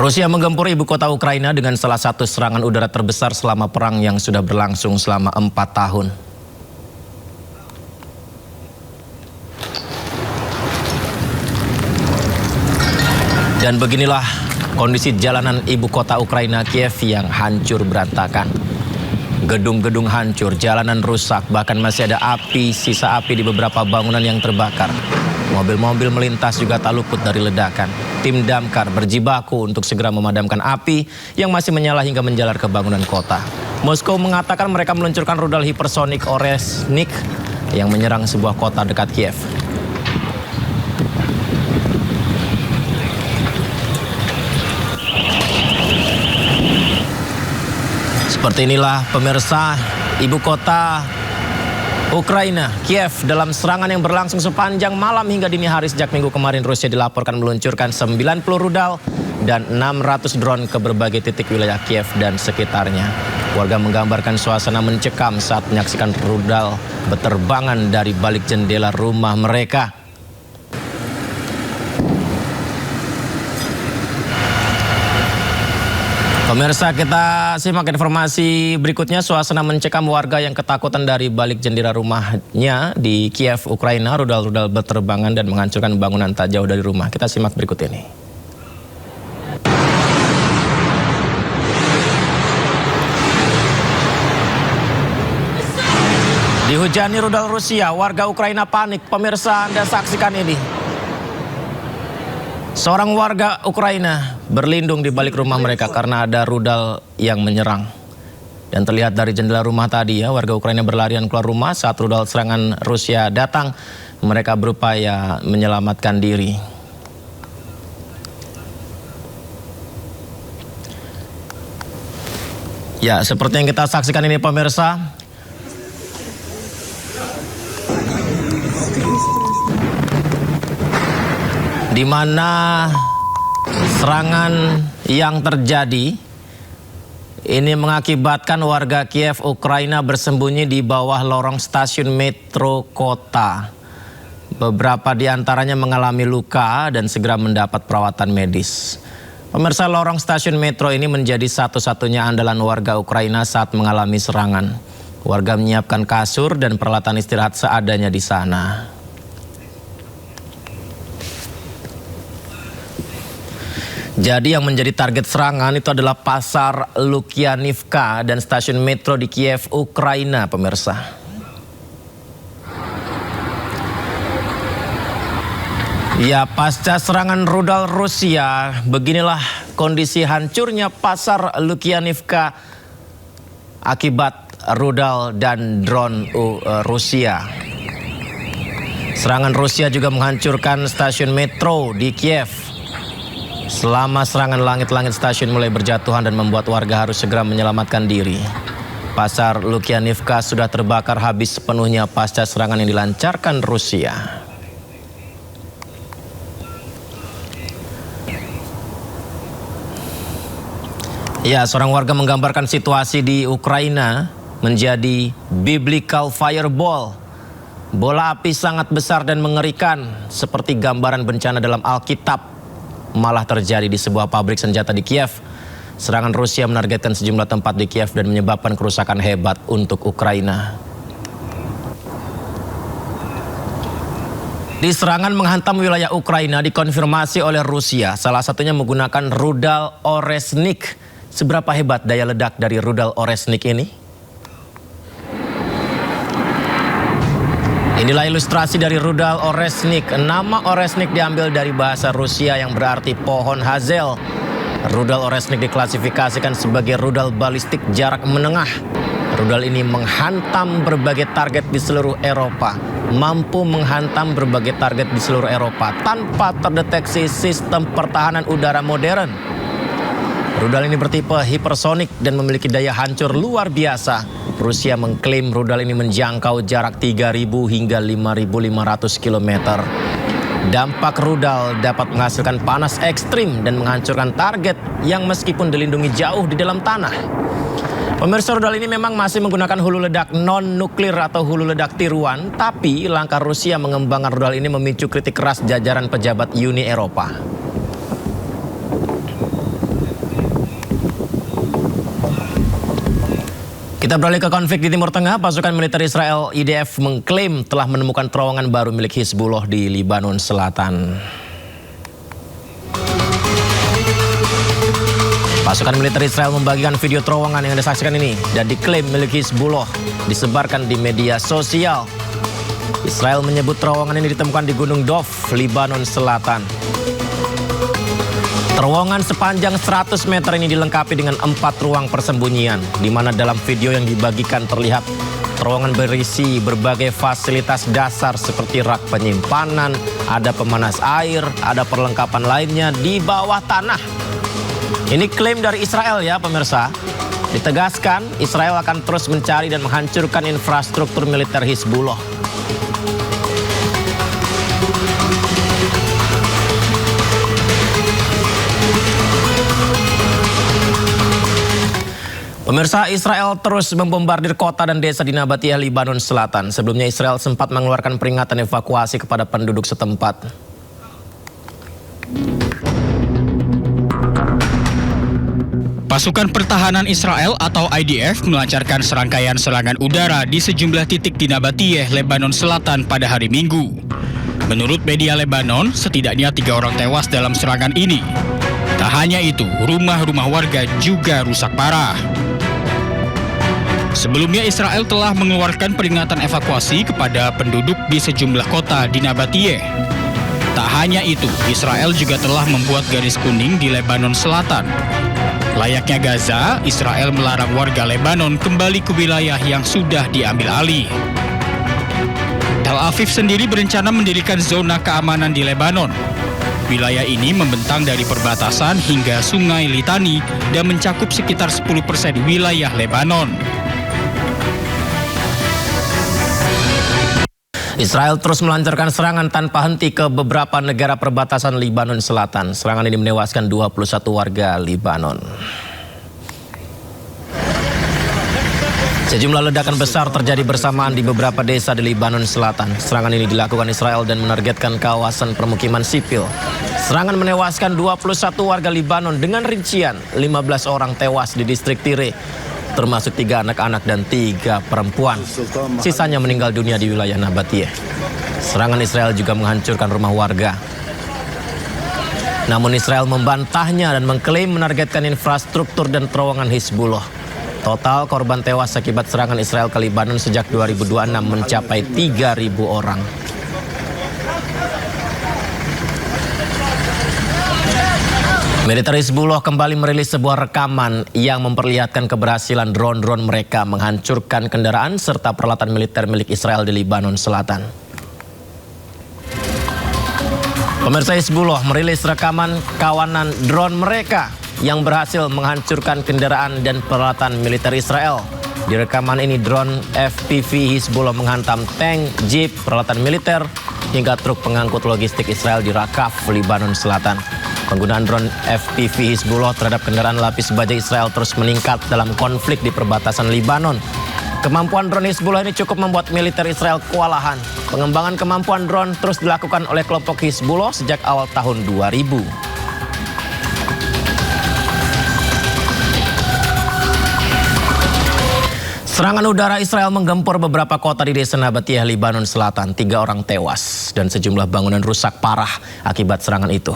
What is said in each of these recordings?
Rusia menggempur ibu kota Ukraina dengan salah satu serangan udara terbesar selama perang yang sudah berlangsung selama 4 tahun. Dan beginilah kondisi jalanan ibu kota Ukraina, Kiev, yang hancur berantakan. Gedung-gedung hancur, jalanan rusak, bahkan masih ada api, sisa api di beberapa bangunan yang terbakar. Mobil-mobil melintas juga tak luput dari ledakan. Tim damkar berjibaku untuk segera memadamkan api yang masih menyala hingga menjalar ke bangunan kota. Moskow mengatakan mereka meluncurkan rudal hipersonik Oresnik yang menyerang sebuah kota dekat Kiev. Seperti inilah pemirsa ibu kota Ukraina, Kiev, dalam serangan yang berlangsung sepanjang malam hingga dini hari sejak minggu kemarin. Rusia dilaporkan meluncurkan 90 rudal dan 600 drone ke berbagai titik wilayah Kiev dan sekitarnya. Warga menggambarkan suasana mencekam saat menyaksikan rudal berterbangan dari balik jendela rumah mereka. Pemirsa, kita simak informasi berikutnya. Suasana mencekam warga yang ketakutan dari balik jendela rumahnya di Kiev, Ukraina. Rudal-rudal berterbangan dan menghancurkan bangunan tak jauh dari rumah. Kita simak berikut ini. Dihujani rudal Rusia, warga Ukraina panik. Pemirsa, Anda saksikan ini. Seorang warga Ukraina berlindung di balik rumah mereka karena ada rudal yang menyerang. Dan terlihat dari jendela rumah tadi ya, warga Ukraina berlarian keluar rumah saat rudal serangan Rusia datang. Mereka berupaya menyelamatkan diri. Ya, seperti yang kita saksikan ini pemirsa. Di mana serangan yang terjadi ini mengakibatkan warga Kiev, Ukraina bersembunyi di bawah lorong stasiun metro kota. Beberapa di antaranya mengalami luka dan segera mendapat perawatan medis. Pemirsa, lorong stasiun metro ini menjadi satu-satunya andalan warga Ukraina saat mengalami serangan. Warga menyiapkan kasur dan peralatan istirahat seadanya di sana. Jadi yang menjadi target serangan itu adalah pasar Lukyanivka dan stasiun metro di Kiev, Ukraina, pemirsa. Ya, pasca serangan rudal Rusia, beginilah kondisi hancurnya pasar Lukyanivka akibat rudal dan drone Rusia. Serangan Rusia juga menghancurkan stasiun metro di Kiev. Selama serangan, langit-langit stasiun mulai berjatuhan dan membuat warga harus segera menyelamatkan diri. Pasar Lukyanivka sudah terbakar habis sepenuhnya pasca serangan yang dilancarkan Rusia. Ya, seorang warga menggambarkan situasi di Ukraina menjadi biblical fireball. Bola api sangat besar dan mengerikan seperti gambaran bencana dalam Alkitab malah terjadi di sebuah pabrik senjata di Kiev. Serangan Rusia menargetkan sejumlah tempat di Kiev dan menyebabkan kerusakan hebat untuk Ukraina. Di serangan menghantam wilayah Ukraina dikonfirmasi oleh Rusia, salah satunya menggunakan rudal Oresnik. Seberapa hebat daya ledak dari rudal Oresnik ini? Inilah ilustrasi dari rudal Oresnik. Nama Oresnik diambil dari bahasa Rusia yang berarti pohon hazel. Rudal Oresnik diklasifikasikan sebagai rudal balistik jarak menengah. Rudal ini menghantam berbagai target di seluruh Eropa. Mampu menghantam berbagai target di seluruh Eropa tanpa terdeteksi sistem pertahanan udara modern. Rudal ini bertipe hipersonik dan memiliki daya hancur luar biasa. Rusia mengklaim rudal ini menjangkau jarak 3.000 hingga 5.500 km. Dampak rudal dapat menghasilkan panas ekstrim dan menghancurkan target yang meskipun dilindungi jauh di dalam tanah. Pemirsa, rudal ini memang masih menggunakan hulu ledak non-nuklir atau hulu ledak tiruan, tapi langkah Rusia mengembangkan rudal ini memicu kritik keras jajaran pejabat Uni Eropa. Kita beralih ke konflik di Timur Tengah. Pasukan militer Israel IDF mengklaim telah menemukan terowongan baru milik Hizbullah di Lebanon Selatan. Pasukan militer Israel membagikan video terowongan yang Anda saksikan ini dan diklaim milik Hizbullah disebarkan di media sosial. Israel menyebut terowongan ini ditemukan di Gunung Dov, Lebanon Selatan. Terowongan sepanjang 100 meter ini dilengkapi dengan 4 ruang persembunyian, di mana dalam video yang dibagikan terlihat terowongan berisi berbagai fasilitas dasar seperti rak penyimpanan, ada pemanas air, ada perlengkapan lainnya di bawah tanah. Ini klaim dari Israel ya pemirsa. Ditegaskan, Israel akan terus mencari dan menghancurkan infrastruktur militer Hizbullah. Pemirsa, Israel terus membombardir kota dan desa di Nabatiyah, Lebanon Selatan. Sebelumnya Israel sempat mengeluarkan peringatan evakuasi kepada penduduk setempat. Pasukan Pertahanan Israel atau IDF melancarkan serangkaian serangan udara di sejumlah titik di Nabatiyah, Lebanon Selatan pada hari Minggu. Menurut media Lebanon, setidaknya 3 orang tewas dalam serangan ini. Tak hanya itu, rumah-rumah warga juga rusak parah. Sebelumnya Israel telah mengeluarkan peringatan evakuasi kepada penduduk di sejumlah kota di Nabatiyah. Tak hanya itu, Israel juga telah membuat garis kuning di Lebanon Selatan. Layaknya Gaza, Israel melarang warga Lebanon kembali ke wilayah yang sudah diambil alih. Tel Aviv sendiri berencana mendirikan zona keamanan di Lebanon. Wilayah ini membentang dari perbatasan hingga Sungai Litani dan mencakup sekitar 10% wilayah Lebanon. Israel terus melancarkan serangan tanpa henti ke beberapa negara perbatasan Lebanon Selatan. Serangan ini menewaskan 21 warga Lebanon. Sejumlah ledakan besar terjadi bersamaan di beberapa desa di Lebanon Selatan. Serangan ini dilakukan Israel dan menargetkan kawasan permukiman sipil. Serangan menewaskan 21 warga Lebanon dengan rincian 15 orang tewas di distrik Tire, termasuk 3 anak-anak dan 3 perempuan. Sisanya meninggal dunia di wilayah Nabatiyah. Serangan Israel juga menghancurkan rumah warga. Namun Israel membantahnya dan mengklaim menargetkan infrastruktur dan terowongan Hizbullah. Total korban tewas akibat serangan Israel ke Lebanon sejak 2026 mencapai 3.000 orang. Militer Hizbullah kembali merilis sebuah rekaman yang memperlihatkan keberhasilan drone-drone mereka menghancurkan kendaraan serta peralatan militer milik Israel di Lebanon Selatan. Pemirsa, Hizbullah merilis rekaman kawanan drone mereka yang berhasil menghancurkan kendaraan dan peralatan militer Israel. Di rekaman ini drone FPV Hizbullah menghantam tank, jeep, peralatan militer, hingga truk pengangkut logistik Israel di Rakaf, Lebanon Selatan. Penggunaan drone FPV Hizbullah terhadap kendaraan lapis baja Israel terus meningkat dalam konflik di perbatasan Lebanon. Kemampuan drone Hizbullah ini cukup membuat militer Israel kewalahan. Pengembangan kemampuan drone terus dilakukan oleh kelompok Hizbullah sejak awal tahun 2000. Serangan udara Israel menggempur beberapa kota di desa Nabatiyah, Lebanon Selatan. 3 orang tewas dan sejumlah bangunan rusak parah akibat serangan itu.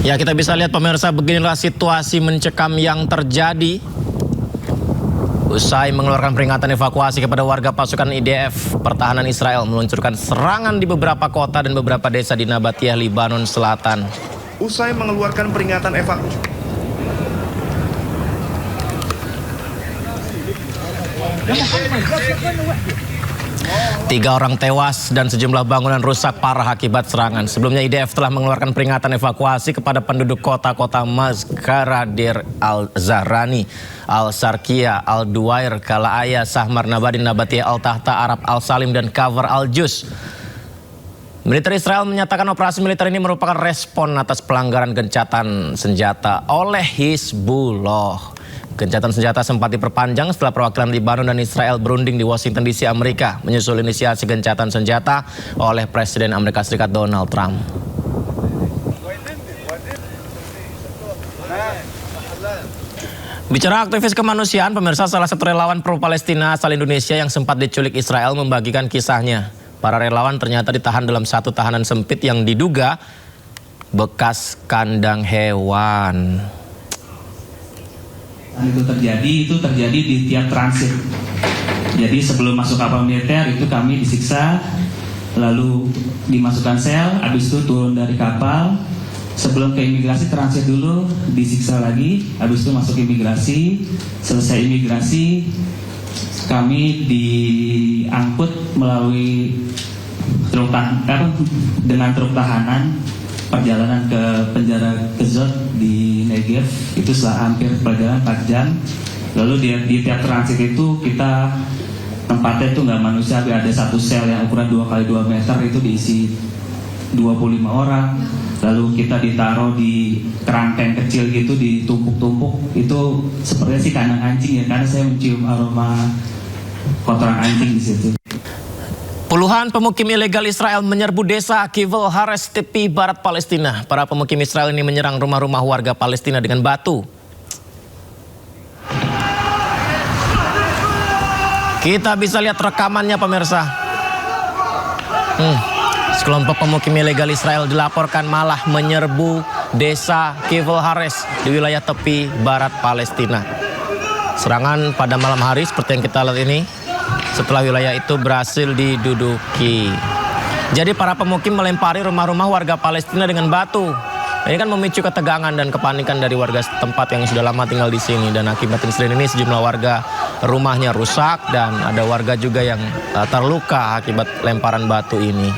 Ya, kita bisa lihat pemirsa, beginilah situasi mencekam yang terjadi usai mengeluarkan peringatan evakuasi kepada warga pasukan IDF. Pertahanan Israel meluncurkan serangan di beberapa kota dan beberapa desa di Nabatiyah, Lebanon Selatan. Usai mengeluarkan peringatan evakuasi. Tiga orang tewas dan sejumlah bangunan rusak parah akibat serangan. Sebelumnya IDF telah mengeluarkan peringatan evakuasi kepada penduduk kota-kota Mazkara, Deir al-Zahrani, Al-Sarkia, Al-Duwair, Kalaaya, Sahmar, Nabadin, Nabatiyah, Al-Tahta, Arab, Al-Salim, dan Kafar Al-Juz. Militer Israel menyatakan operasi militer ini merupakan respon atas pelanggaran gencatan senjata oleh Hizbullah. Gencatan senjata sempat diperpanjang setelah perwakilan Lebanon dan Israel berunding di Washington DC, Amerika, menyusul inisiasi gencatan senjata oleh Presiden Amerika Serikat Donald Trump. Bicara aktivis kemanusiaan, pemirsa, salah satu relawan pro-Palestina asal Indonesia yang sempat diculik Israel membagikan kisahnya. Para relawan ternyata ditahan dalam satu tahanan sempit yang diduga bekas kandang hewan. Itu terjadi di tiap transit. Jadi sebelum masuk kapal militer itu kami disiksa, lalu dimasukkan sel, habis itu turun dari kapal, sebelum ke imigrasi transit dulu, disiksa lagi, habis itu masuk imigrasi, selesai imigrasi kami diangkut melalui truk dengan truk tahanan perjalanan ke penjara Gezot di Negev. Itu setelah hampir perjalanan 4 jam. Lalu di tiap transit itu kita tempatnya itu nggak manusiawi, ada satu sel yang ukuran 2x2 meter itu diisi 25 orang. Lalu kita ditaruh di kerangkeng kecil gitu, ditumpuk-tumpuk. Itu sepertinya sih kandang anjing ya, karena saya mencium aroma kotoran anjing di situ. Puluhan pemukim ilegal Israel menyerbu desa Kivul Hares, tepi barat Palestina. Para pemukim Israel ini menyerang rumah-rumah warga Palestina dengan batu. Kita bisa lihat rekamannya, pemirsa. Sekelompok pemukim ilegal Israel dilaporkan malah menyerbu desa Kivul Hares di wilayah tepi barat Palestina. Serangan pada malam hari seperti yang kita lihat ini, setelah wilayah itu berhasil diduduki. Jadi para pemukim melempari rumah-rumah warga Palestina dengan batu. Ini kan memicu ketegangan dan kepanikan dari warga setempat yang sudah lama tinggal di sini. Dan akibat insiden ini sejumlah warga rumahnya rusak dan ada warga juga yang terluka akibat lemparan batu ini.